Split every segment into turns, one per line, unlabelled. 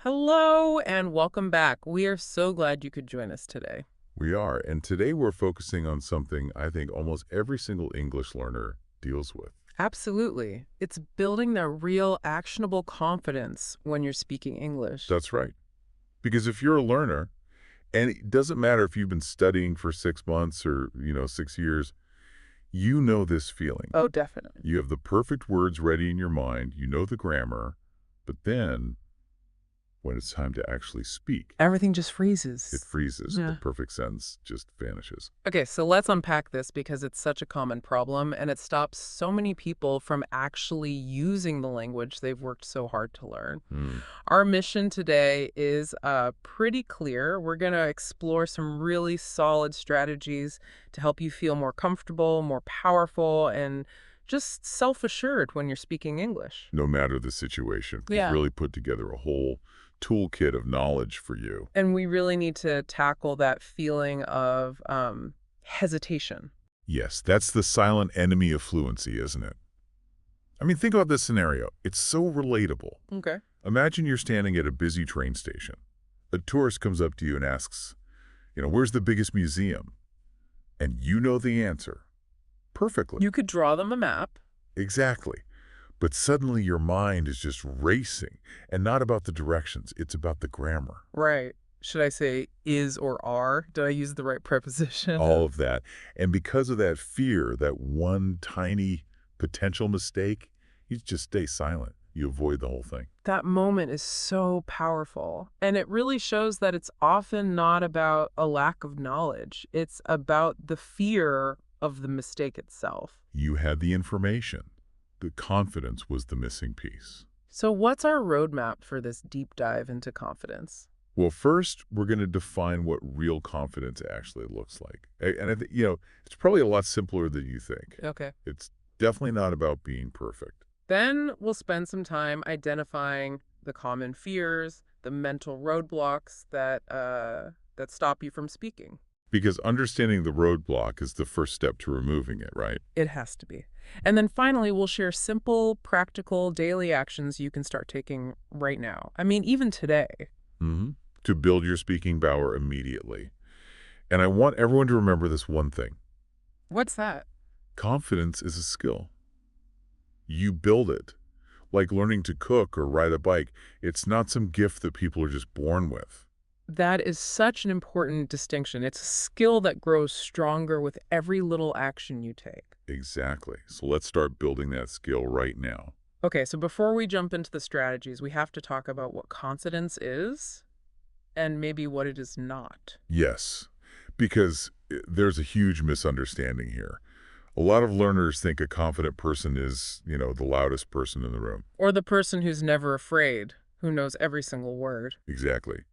Hello and welcome back. We are so glad you could join us today.
We are, and today we're focusing on something I think almost every single English learner deals with.
Absolutely. It's building that real actionable confidence when you're speaking English.
That's right. Because if you're a learner, and it doesn't matter if you've been studying for 6 months or, 6 years, you know this feeling.
Oh, definitely.
You have the perfect words ready in your mind, you know the grammar, but then when it's time to actually speak,
Everything just
it
freezes.
freezes. The
Yeah.
perfect sentence just vanishes.
Okay, so let's unpack this because it's such a common problem and it stops so many people from actually using the language they've worked so hard to learn.
Hmm.
Our mission today is pretty clear. We're going to explore some really solid strategies to help you feel more comfortable, more powerful, and just self-assured when you're speaking English.
No matter the situation, we've
Yeah.
really put together a whole toolkit of knowledge for you.
And we really need to tackle that feeling of hesitation.
Yes, that's the silent enemy of fluency, isn't it? I mean, think about this scenario. It's so relatable.
Okay.
Imagine you're standing at a busy train station. A tourist comes up to you and asks, where's the biggest museum? And you know the answer. Perfectly.
You could draw them a map.
Exactly. But suddenly your mind is just racing, and not about the directions. It's about the grammar.
Right. Should I say is or are? Did I use the right preposition?
All of that. And because of that fear, that one tiny potential mistake, you just stay silent. You avoid the whole thing.
That moment is so powerful. And it really shows that it's often not about a lack of knowledge. It's about the fear of the mistake itself.
You had the information. The confidence was the missing piece.
So what's our roadmap for this deep dive into confidence?
Well, first, we're going to define what real confidence actually looks like. And, it's probably a lot simpler than you think.
Okay.
It's definitely not about being perfect.
Then we'll spend some time identifying the common fears, the mental roadblocks that stop you from speaking.
Because understanding the roadblock is the first step to removing it, right?
It has to be. And then finally, we'll share simple, practical, daily actions you can start taking right now. I mean, even today.
Mm-hmm. To build your speaking power immediately. And I want everyone to remember this one thing.
What's that?
Confidence is a skill. You build it. Like learning to cook or ride a bike. It's not some gift that people are just born with.
That is such an important distinction. It's a skill that grows stronger with every little action you take.
Exactly. So let's start building that skill right now.
Okay, so before we jump into the strategies, we have to talk about what confidence is and maybe what it is not.
Yes, because there's a huge misunderstanding here. A lot of learners think a confident person is, the loudest person in the room.
Or the person who's never afraid, who knows every single word.
Exactly.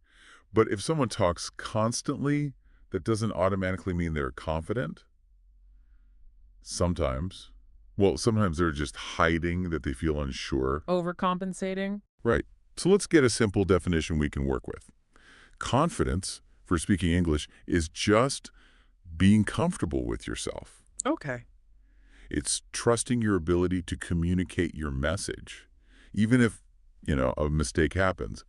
But if someone talks constantly, that doesn't automatically mean they're confident. Sometimes. Well, sometimes they're just hiding that they feel unsure.
Overcompensating?
Right. So let's get a simple definition we can work with. Confidence, for speaking English, is just being comfortable with yourself.
Okay.
It's trusting your ability to communicate your message. Even if, a mistake happens,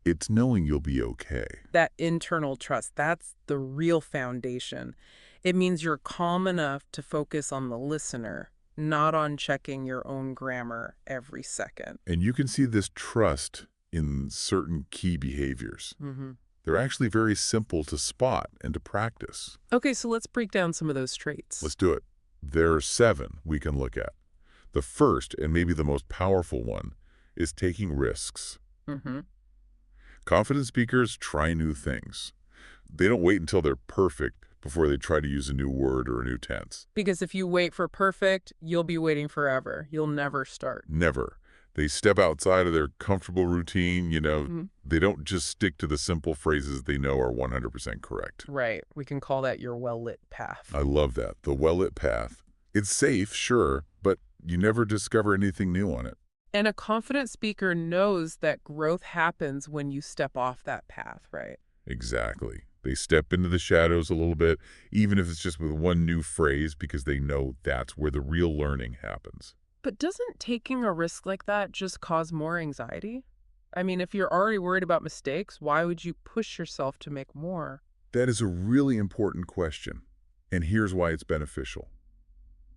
it's knowing you'll be okay.
That internal trust, that's the real foundation. It means you're calm enough to focus on the listener, not on checking your own grammar every second.
And you can see this trust in certain key behaviors.
Mm-hmm.
They're actually very simple to spot and to practice.
Okay, so let's break down some of those traits.
Let's do it. There are 7 we can look at. The first, and maybe the most powerful one, is taking risks.
Mm-hmm.
Confident speakers try new things. They don't wait until they're perfect before they try to use a new word or a new tense.
Because if you wait for perfect, you'll be waiting forever. You'll never start.
Never. They step outside of their comfortable routine,
Mhm.
They don't just stick to the simple phrases they know are 100% correct.
Right. We can call that your well-lit path.
I love that. The well-lit path. It's safe, sure, but you never discover anything new on it.
And a confident speaker knows that growth happens when you step off that path, right?
Exactly. They step into the shadows a little bit, even if it's just with one new phrase, because they know that's where the real learning happens.
But doesn't taking a risk like that just cause more anxiety? I mean, if you're already worried about mistakes, why would you push yourself to make more?
That is a really important question, and here's why it's beneficial.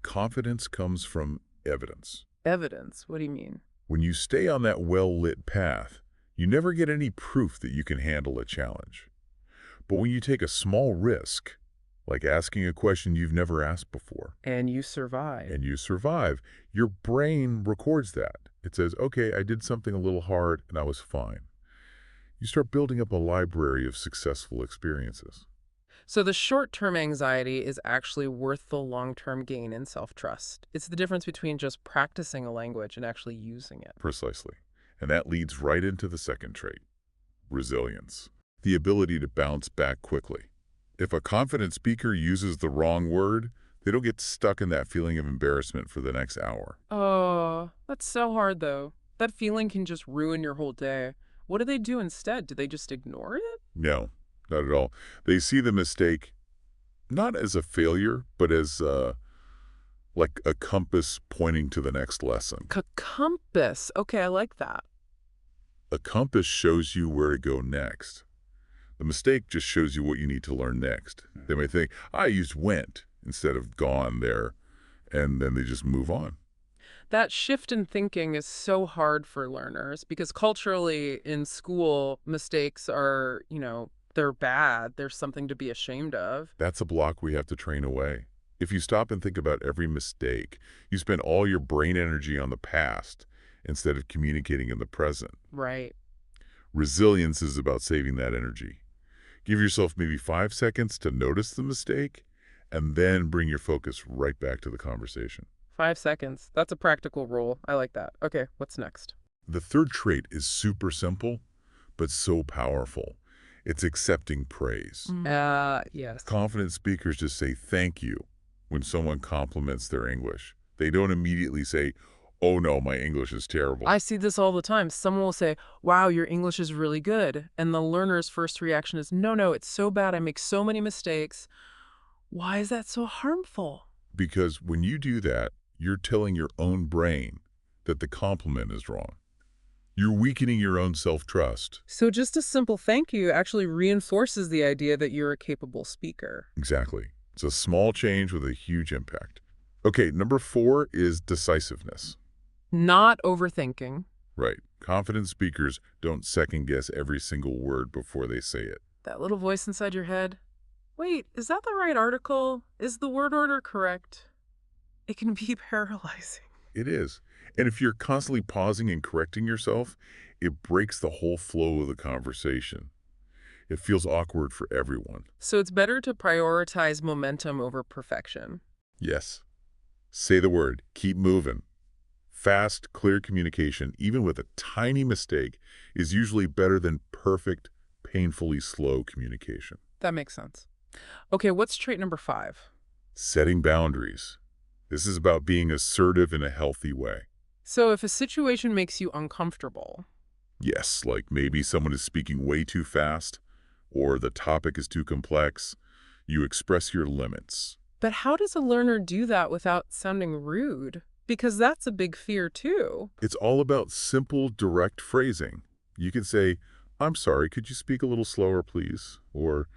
Confidence comes from evidence.
Evidence? What do you mean?
When you stay on that well-lit path, you never get any proof that you can handle a challenge. But when you take a small risk, like asking a question you've never asked before,
And you survive.
and you survive, your brain records that. It says, okay, I did something a little hard and I was fine. You start building up a library of successful experiences.
So the short-term anxiety is actually worth the long-term gain in self-trust. It's the difference between just practicing a language and actually using it.
Precisely. And that leads right into the second trait, resilience. The ability to bounce back quickly. If a confident speaker uses the wrong word, they don't get stuck in that feeling of embarrassment for the next hour.
Oh, that's so hard, though. That feeling can just ruin your whole day. What do they do instead? Do they just ignore it?
No, not at all. They see the mistake not as a failure, but as like a compass pointing to the next lesson.
Compass. Okay, I like that.
A compass shows you where to go next. The mistake just shows you what you need to learn next. They may think, I used went instead of gone there, and then they just move on.
That shift in thinking is so hard for learners because culturally in school, mistakes are, they're bad. There's something to be ashamed of.
That's a block we have to train away. If you stop and think about every mistake, you spend all your brain energy on the past instead of communicating in the present.
Right.
Resilience is about saving that energy. Give yourself maybe 5 seconds to notice the mistake, and then bring your focus right back to the conversation.
5 seconds. That's a practical rule. I like that. Okay, what's next?
The third trait is super simple, but so powerful. It's accepting praise.
Yes.
Confident speakers just say thank you when someone compliments their English. They don't immediately say, oh no, my English is terrible.
I see this all the time. Someone will say, wow, your English is really good. And the learner's first reaction is, no, it's so bad. I make so many mistakes. Why is that so harmful?
Because when you do that, you're telling your own brain that the compliment is wrong. You're weakening your own self-trust.
So just a simple thank you actually reinforces the idea that you're a capable speaker.
Exactly. It's a small change with a huge impact. Okay, number 4 is decisiveness.
Not overthinking.
Right. Confident speakers don't second-guess every single word before they say it.
That little voice inside your head. Wait, is that the right article? Is the word order correct? It can be paralyzing.
It is. And if you're constantly pausing and correcting yourself, it breaks the whole flow of the conversation. It feels awkward for everyone.
So it's better to prioritize momentum over perfection.
Yes. Say the word. Keep moving. Fast, clear communication, even with a tiny mistake, is usually better than perfect, painfully slow communication.
That makes sense. Okay, what's trait number 5?
Setting boundaries. This is about being assertive in a healthy way.
So if a situation makes you uncomfortable,
Yes, like maybe someone is speaking way too fast, or the topic is too complex, you express your limits.
but how does a learner do that without sounding rude? Because that's a big fear too.
It's all about simple, direct phrasing. You can say, I'm sorry, could you speak a little slower, please? Or,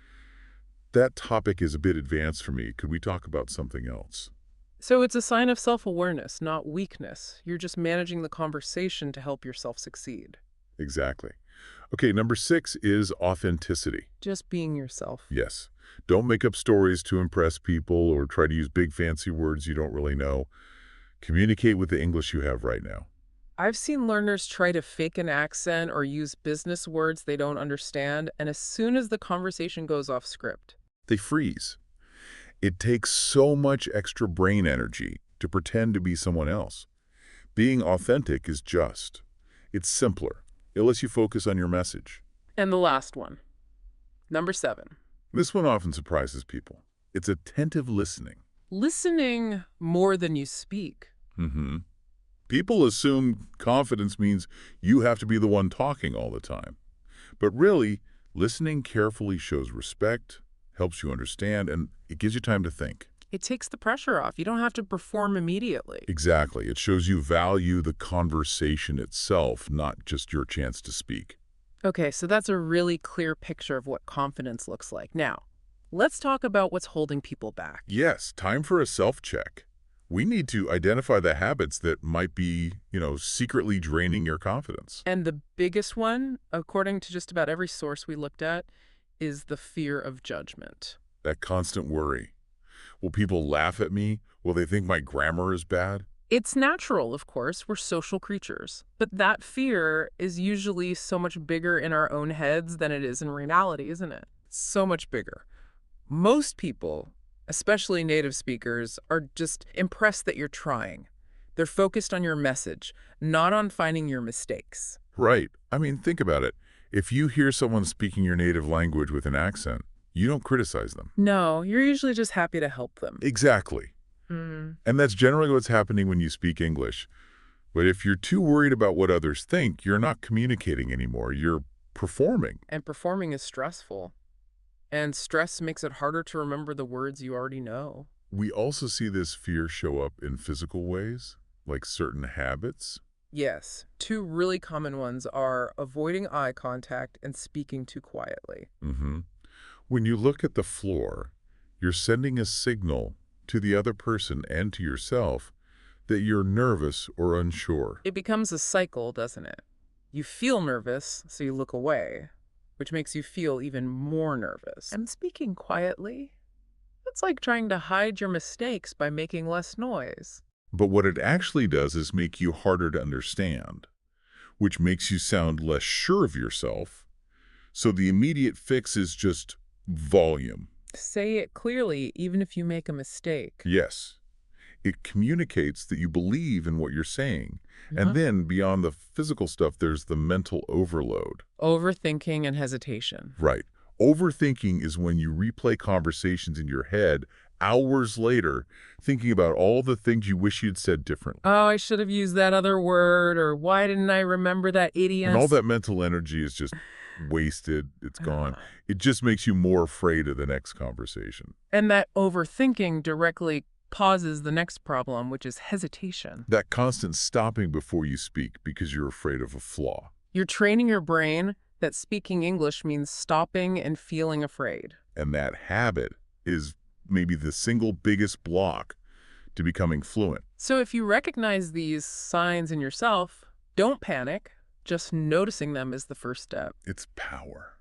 that topic is a bit advanced for me. Could we talk about something else?
So it's a sign of self-awareness, not weakness. You're just managing the conversation to help yourself succeed.
Exactly. Okay, number 6 is authenticity.
Just being yourself.
Yes. Don't make up stories to impress people or try to use big fancy words you don't really know. Communicate with the English you have right now.
I've seen learners try to fake an accent or use business words they don't understand, and as soon as the conversation goes off script,
They freeze. It takes so much extra brain energy to pretend to be someone else. Being authentic is just. It's simpler. It lets you focus on your message.
And the last one, number 7.
This one often surprises people. It's attentive listening.
Listening more than you speak.
People assume confidence means you have to be the one talking all the time. But really, listening carefully shows respect, helps you understand, and it gives you time to think.
It takes the pressure off. You don't have to perform immediately.
Exactly. It shows you value the conversation itself, not just your chance to speak.
Okay, so that's a really clear picture of what confidence looks like. Now, let's talk about what's holding people back.
Yes, time for a self-check. We need to identify the habits that might be, secretly draining your confidence.
And the biggest one, according to just about every source we looked at, is the fear of judgment.
That constant worry. Will people laugh at me? Will they think my grammar is bad?
It's natural, of course, we're social creatures, but that fear is usually so much bigger in our own heads than it is in reality, isn't it? So much bigger. Most people, especially native speakers, are just impressed that you're trying. They're focused on your message, not on finding your mistakes.
Right. I mean, think about it. If you hear someone speaking your native language with an accent, you don't criticize them.
No, you're usually just happy to help them.
Exactly.
Hmm.
And that's generally what's happening when you speak English. But if you're too worried about what others think, you're not communicating anymore. You're performing.
And performing is stressful. And stress makes it harder to remember the words you already know.
We also see this fear show up in physical ways, like certain habits.
Yes, two really common ones are avoiding eye contact and speaking too quietly.
hmm When you look at the floor, you're sending a signal to the other person and to yourself that you're nervous or unsure.
It becomes a cycle, doesn't it? You feel nervous, so you look away, which makes you feel even more nervous. And speaking quietly, it's like trying to hide your mistakes by making less noise.
But what it actually does is make you harder to understand, which makes you sound less sure of yourself. So the immediate fix is just volume.
Say it clearly, even if you make a mistake.
Yes, it communicates that you believe in what you're saying.
Uh-huh.
And then beyond the physical stuff, there's the mental overload.
Overthinking and hesitation.
Right. Overthinking is when you replay conversations in your head hours later, thinking about all the things you wish you'd said differently.
Oh, I should have used that other word, or why didn't I remember that idiom?
And all that mental energy is just wasted. It's gone. It just makes you more afraid of the next conversation.
And that overthinking directly causes the next problem, which is hesitation.
That constant stopping before you speak because you're afraid of a flaw.
You're training your brain that speaking English means stopping and feeling afraid.
And that habit is maybe the single biggest block to becoming fluent.
So if you recognize these signs in yourself, don't panic. Just noticing them is the first step.
It's power.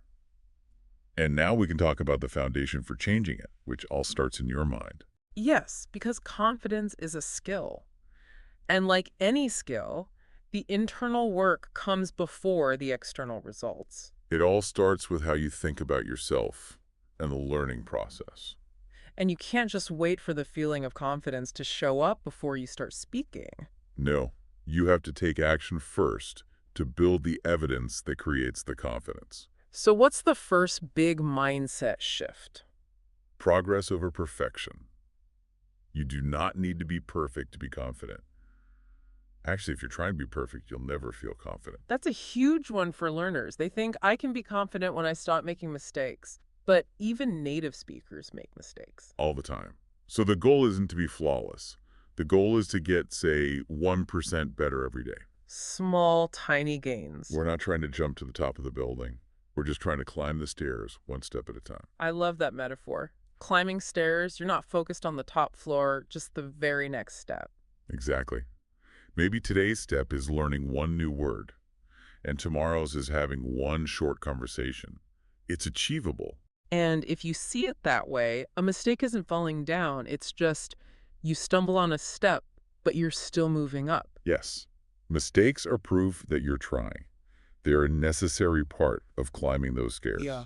And now we can talk about the foundation for changing it, which all starts in your mind.
Yes, because confidence is a skill. And like any skill, the internal work comes before the external results.
It all starts with how you think about yourself and the learning process.
And you can't just wait for the feeling of confidence to show up before you start speaking.
No, you have to take action first to build the evidence that creates the confidence.
So what's the first big mindset shift?
Progress over perfection. You do not need to be perfect to be confident. Actually, if you're trying to be perfect, you'll never feel confident.
That's a huge one for learners. They think I can be confident when I stop making mistakes. But even native speakers make mistakes.
All the time. So the goal isn't to be flawless. The goal is to get, say, 1% better every day.
Small, tiny gains.
We're not trying to jump to the top of the building. We're just trying to climb the stairs one step at a time.
I love that metaphor. Climbing stairs, you're not focused on the top floor, just the very next step.
Exactly. Maybe today's step is learning one new word, and tomorrow's is having one short conversation. It's achievable.
And if you see it that way, a mistake isn't falling down. It's just you stumble on a step, but you're still moving up.
Yes. Mistakes are proof that you're trying. They're a necessary part of climbing those stairs.
Yeah.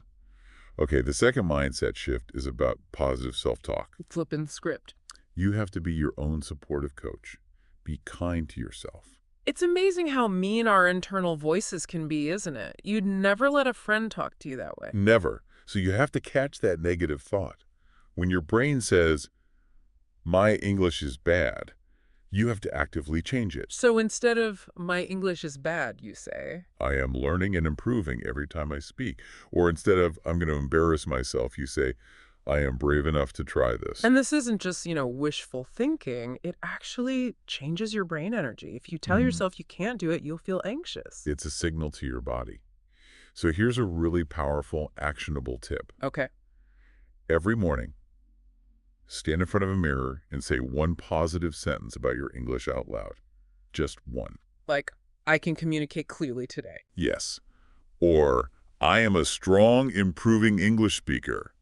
Okay, the second mindset shift is about positive self-talk.
Flipping the script.
You have to be your own supportive coach. Be kind to yourself.
It's amazing how mean our internal voices can be, isn't it? You'd never let a friend talk to you that way.
Never. So you have to catch that negative thought. When your brain says, my English is bad, you have to actively change it.
So instead of, my English is bad, you say,
I am learning and improving every time I speak. Or instead of, I'm going to embarrass myself, you say, I am brave enough to try this.
And this isn't just, wishful thinking. It actually changes your brain energy. If you tell
Mhm.
yourself you can't do it, you'll feel anxious.
It's a signal to your body. So here's a really powerful, actionable tip.
Okay.
Every morning, stand in front of a mirror and say one positive sentence about your English out loud. Just one.
Like, I can communicate clearly today.
Yes. Or, I am a strong, improving English speaker.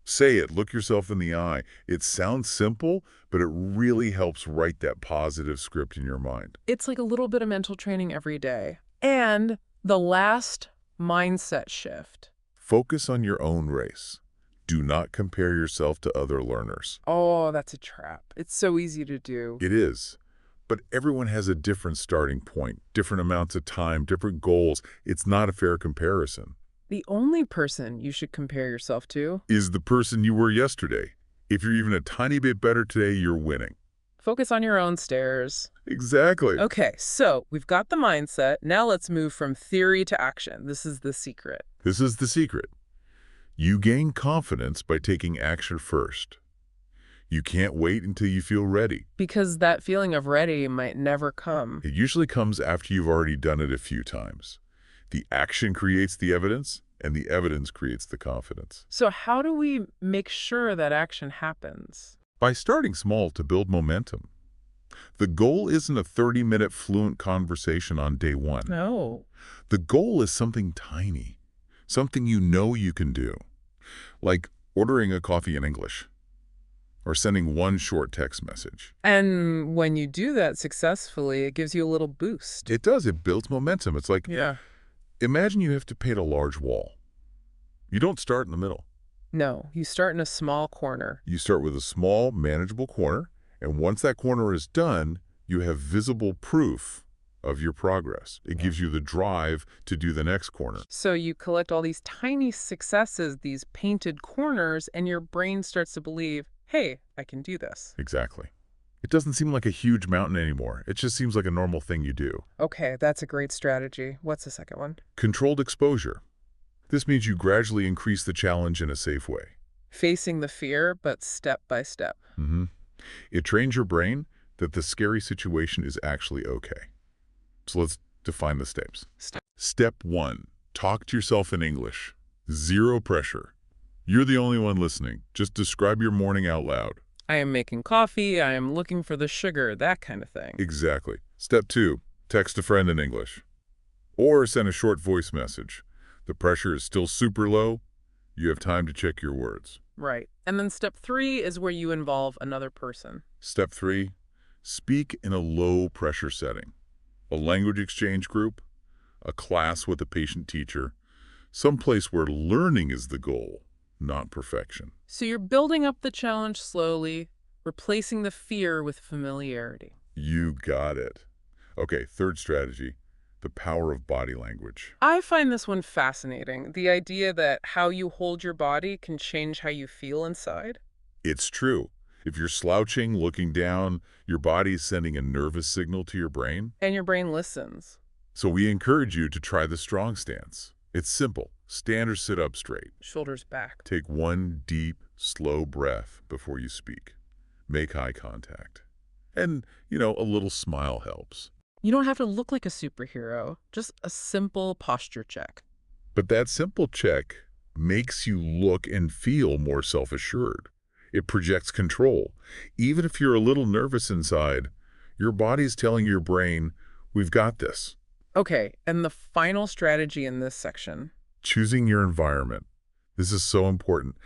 Say it. Look yourself in the eye. It sounds simple, but it really helps write that positive script in your mind.
It's like a little bit of mental training every day. And the last mindset shift.
Focus on your own race. Do not compare yourself to other learners.
Oh, that's a trap. It's so easy to do.
It is. But everyone has a different starting point, different amounts of time, different goals. It's not a fair comparison.
The only person you should compare yourself to.
Is the person you were yesterday. If you're even a tiny bit better today, you're winning.
Focus on your own stairs.
Exactly.
Okay, so we've got the mindset. Now let's move from theory to action. This is the secret.
This is the secret. You gain confidence by taking action first. You can't wait until you feel ready.
Because that feeling of ready might never come.
It usually comes after you've already done it a few times. The action creates the evidence, and the evidence creates the confidence.
So how do we make sure that action happens?
By starting small to build momentum. The goal isn't a 30-minute fluent conversation on day one.
No.
The goal is something tiny, something you know you can do, like ordering a coffee in English or sending one short text message.
And when you do that successfully, it gives you a little boost.
It does. It builds momentum. It's like,
Yeah.
imagine you have to paint a large wall. You don't start in the middle.
No, you start in a small corner.
You start with a small, manageable corner, and once that corner is done, you have visible proof of your progress. It gives you the drive to do the next corner.
So you collect all these tiny successes, these painted corners, and your brain starts to believe, hey, I can do this.
Exactly. It doesn't seem like a huge mountain anymore. It just seems like a normal thing you do.
Okay, that's a great strategy. What's the second one?
Controlled exposure. This means you gradually increase the challenge in a safe way.
Facing the fear, but step by step.
It trains your brain that the scary situation is actually okay. So let's define the steps. Step 1. Talk to yourself in English. Zero pressure. You're the only one listening. Just describe your morning out loud.
I am making coffee, I am looking for the sugar, that kind of thing.
Exactly. Step 2. Text a friend in English. Or send a short voice message. The pressure is still super low. You have time to check your words.
Right. And then step 3 is where you involve another person.
Step 3. Speak in a low-pressure setting. A language exchange group, a class with a patient teacher, someplace where learning is the goal, not perfection.
So you're building up the challenge slowly, replacing the fear with familiarity.
You got it. Okay, third strategy, the power of body language.
I find this one fascinating. The idea that how you hold your body can change how you feel inside.
It's true. If you're slouching, looking down, your body's sending a nervous signal to your brain.
And your brain listens.
So we encourage you to try the strong stance. It's simple. Stand or sit up straight.
Shoulders back.
Take one deep, slow breath before you speak. Make eye contact. And, a little smile helps.
You don't have to look like a superhero, just a simple posture check.
But that simple check makes you look and feel more self-assured. It projects control. Even if you're a little nervous inside, your body's telling your brain, we've got this.
Okay, and the final strategy in this section.
Choosing your environment. This is so important.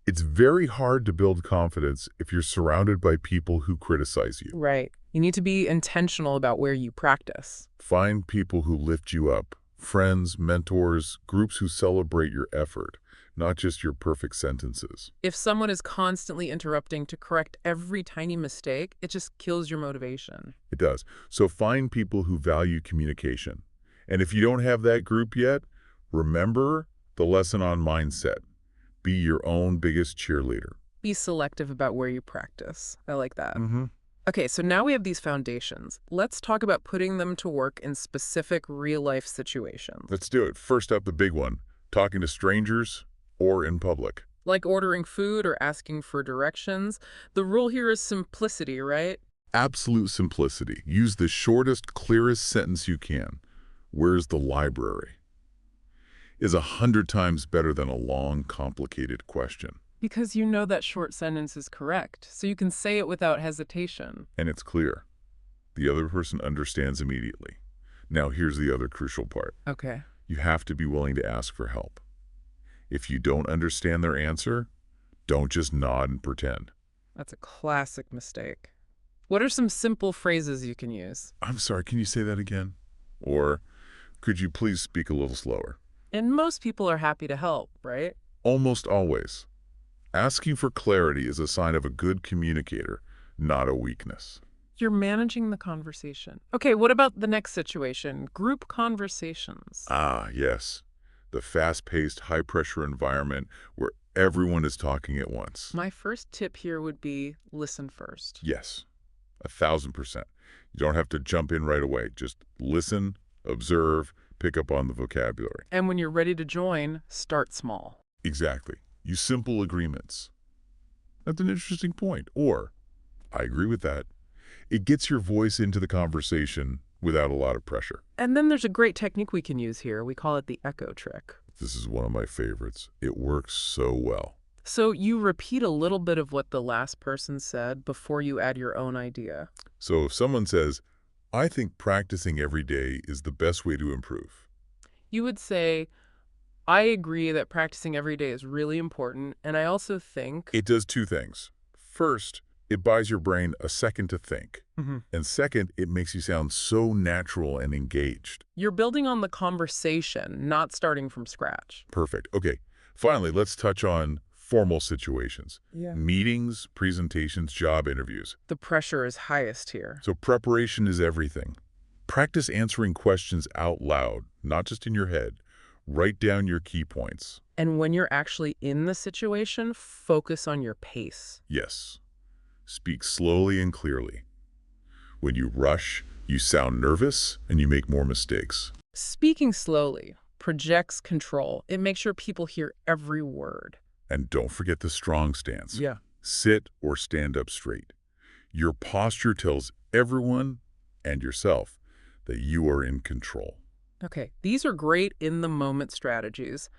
It's very hard to build confidence if you're surrounded by people who criticize you.
Right. You need to be intentional about where you practice.
Find people who lift you up. Friends, mentors, groups who celebrate your effort, not just your perfect sentences.
If someone is constantly interrupting to correct every tiny mistake, it just kills your motivation.
It does. So find people who value communication. And if you don't have that group yet, remember the lesson on mindset. Be your own biggest cheerleader.
Be selective about where you practice. I like that.
Mm-hmm.
Okay, so now we have these foundations. Let's talk about putting them to work in specific real-life situations.
Let's do it. First up, the big one, talking to strangers or in public.
Like ordering food or asking for directions. The rule here is simplicity, right?
Absolute simplicity. Use the shortest, clearest sentence you can. Where's the library? Is 100 times better than a long, complicated question.
Because you know that short sentence is correct, so you can say it without hesitation.
And it's clear. The other person understands immediately. Now here's the other crucial part.
Okay.
You have to be willing to ask for help. If you don't understand their answer, don't just nod and pretend.
That's a classic mistake. What are some simple phrases you can use?
I'm sorry, can you say that again? Or could you please speak a little slower?
And most people are happy to help, right?
Almost always. Asking for clarity is a sign of a good communicator, not a weakness.
You're managing the conversation. Okay, what about the next situation? Group conversations.
Ah, yes. The fast-paced, high-pressure environment where everyone is talking at once.
My first tip here would be listen first.
Yes, 1,000%. You don't have to jump in right away. Just listen, observe, pick up on the vocabulary.
And when you're ready to join, start small.
Exactly. Use simple agreements. That's an interesting point. Or, I agree with that. It gets your voice into the conversation without a lot of pressure.
And then there's a great technique we can use here. We call it the echo trick.
This is one of my favorites. It works so well.
So you repeat a little bit of what the last person said before you add your own idea.
So if someone says, I think practicing every day is the best way to improve.
You would say, I agree that practicing every day is really important, and I also think...
It does two things. First, it buys your brain a second to think. And second, it makes you sound so natural and engaged.
You're building on the conversation, not starting from scratch.
Perfect. Okay. Finally, let's touch on formal situations.
Yeah.
Meetings, presentations, job interviews.
The pressure is highest here.
So preparation is everything. Practice answering questions out loud, not just in your head. Write down your key points.
And when you're actually in the situation, focus on your pace.
Yes. Speak slowly and clearly. When you rush, you sound nervous and you make more mistakes.
Speaking slowly projects control. It makes sure people hear every word.
And don't forget the strong stance.
Yeah.
Sit or stand up straight. Your posture tells everyone and yourself that you are in control.
Okay, these are great in-the-moment strategies.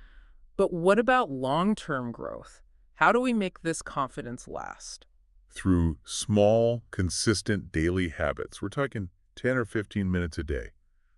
But what about long-term growth? How do we make this confidence last?
Through small, consistent daily habits. We're talking 10 or 15 minutes a day.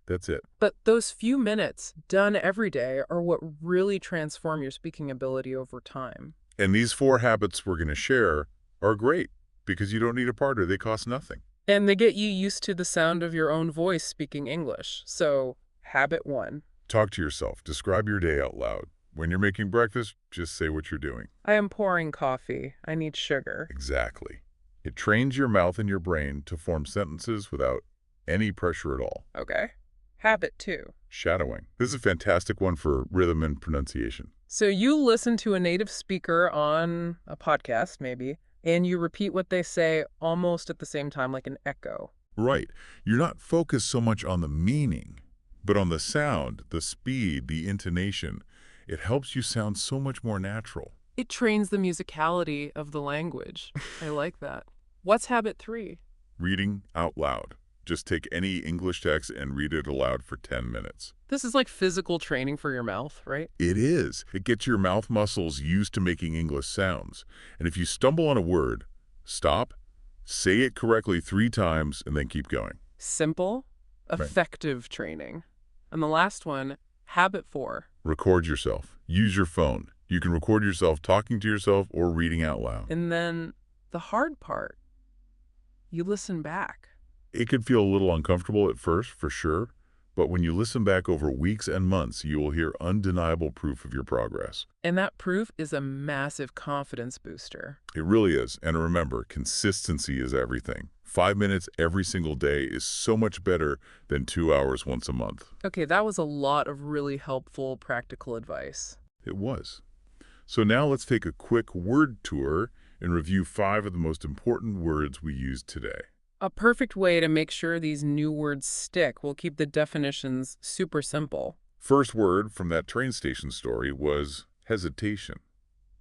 That's it.
But those few minutes done every day are what really transform your speaking ability over time.
And these 4 habits we're going to share are great because you don't need a partner. They cost nothing.
And they get you used to the sound of your own voice speaking English. So, habit 1.
Talk to yourself. Describe your day out loud. When you're making breakfast, just say what you're doing.
I am pouring coffee. I need sugar.
Exactly. It trains your mouth and your brain to form sentences without any pressure at all.
Okay. Habit 2.
Shadowing. This is a fantastic one for rhythm and pronunciation.
So you listen to a native speaker on a podcast, maybe, and you repeat what they say almost at the same time, like an echo.
Right. You're not focused so much on the meaning, but on the sound, the speed, the intonation. It helps you sound so much more natural.
It trains the musicality of the language. I like that. What's habit 3?
Reading out loud. Just take any English text and read it aloud for 10 minutes.
This is like physical training for your mouth, right?
It is. It gets your mouth muscles used to making English sounds. And if you stumble on a word, stop, say it correctly 3 times, and then keep going.
Simple, effective training. And the last one, habit 4.
Record yourself. Use your phone. You can record yourself talking to yourself or reading out loud.
And then the hard part, you listen back.
It could feel a little uncomfortable at first, for sure, but when you listen back over weeks and months, you will hear undeniable proof of your progress.
And that proof is a massive confidence booster.
It really is. And remember, consistency is everything. 5 minutes every single day is so much better than 2 hours once a month.
Okay, that was a lot of really helpful practical advice.
It was. So now let's take a quick word tour and review 5 of the most important words we used today.
A perfect way to make sure these new words stick will keep the definitions super simple.
First word from that train station story was hesitation.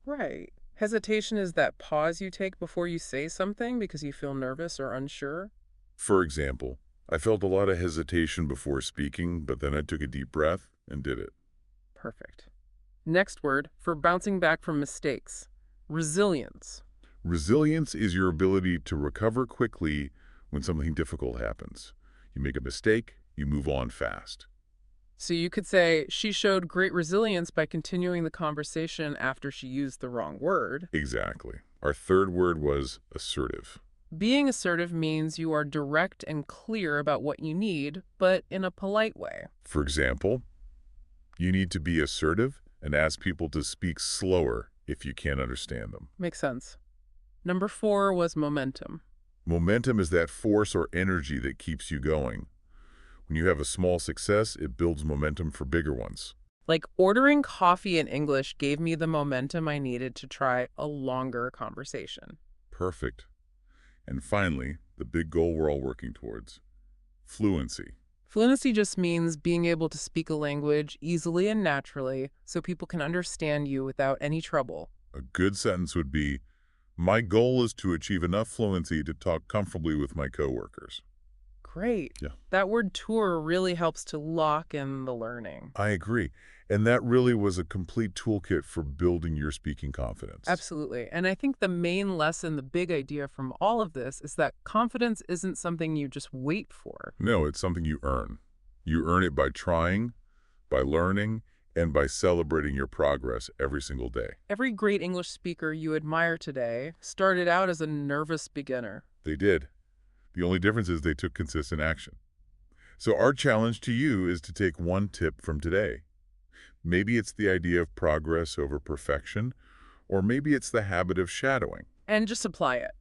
Right. Hesitation is that pause you take before you say something because you feel nervous or unsure.
For example, I felt a lot of hesitation before speaking, but then I took a deep breath and did it.
Perfect. Next word for bouncing back from mistakes. Resilience.
Resilience is your ability to recover quickly when something difficult happens. You make a mistake, you move on fast.
So you could say she showed great resilience by continuing the conversation after she used the wrong word.
Exactly. Our third word was assertive.
Being assertive means you are direct and clear about what you need, but in a polite way.
For example, you need to be assertive and ask people to speak slower if you can't understand them.
Makes sense. Number 4 was momentum.
Momentum is that force or energy that keeps you going. When you have a small success, it builds momentum for bigger ones.
Like ordering coffee in English gave me the momentum I needed to try a longer conversation.
Perfect. And finally, the big goal we're all working towards, fluency.
Fluency just means being able to speak a language easily and naturally so people can understand you without any trouble.
A good sentence would be, my goal is to achieve enough fluency to talk comfortably with my coworkers.
Great.
Yeah,
That word tour really helps to lock in the learning.
I agree. And that really was a complete toolkit for building your speaking confidence.
Absolutely. And I think the main lesson, the big idea from all of this is that confidence isn't something you just wait for.
No, it's something you earn. You earn it by trying, by learning, and by celebrating your progress every single day.
Every great English speaker you admire today started out as a nervous beginner.
They did. The only difference is they took consistent action. So our challenge to you is to take one tip from today. Maybe it's the idea of progress over perfection, or maybe it's the habit of shadowing.
And just apply it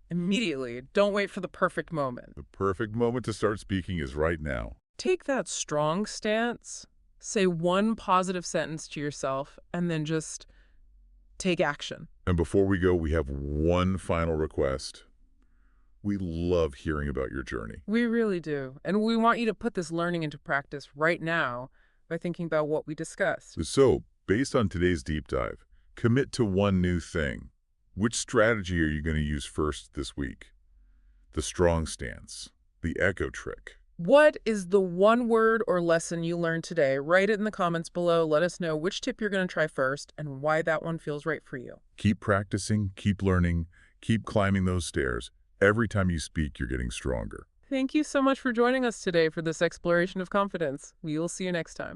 immediately. Don't wait for the perfect moment.
The perfect moment to start speaking is right now.
Take that strong stance, say one positive sentence to yourself, and then just take action.
And before we go, we have one final request. We love hearing about your journey.
We really do. And we want you to put this learning into practice right now by thinking about what we discussed.
So, based on today's deep dive, commit to one new thing. Which strategy are you going to use first this week? The strong stance, the echo trick.
What is the one word or lesson you learned today? Write it in the comments below. Let us know which tip you're going to try first and why that one feels right for you.
Keep practicing, keep learning, keep climbing those stairs. Every time you speak, you're getting stronger.
Thank you so much for joining us today for this exploration of confidence. We will see you next time.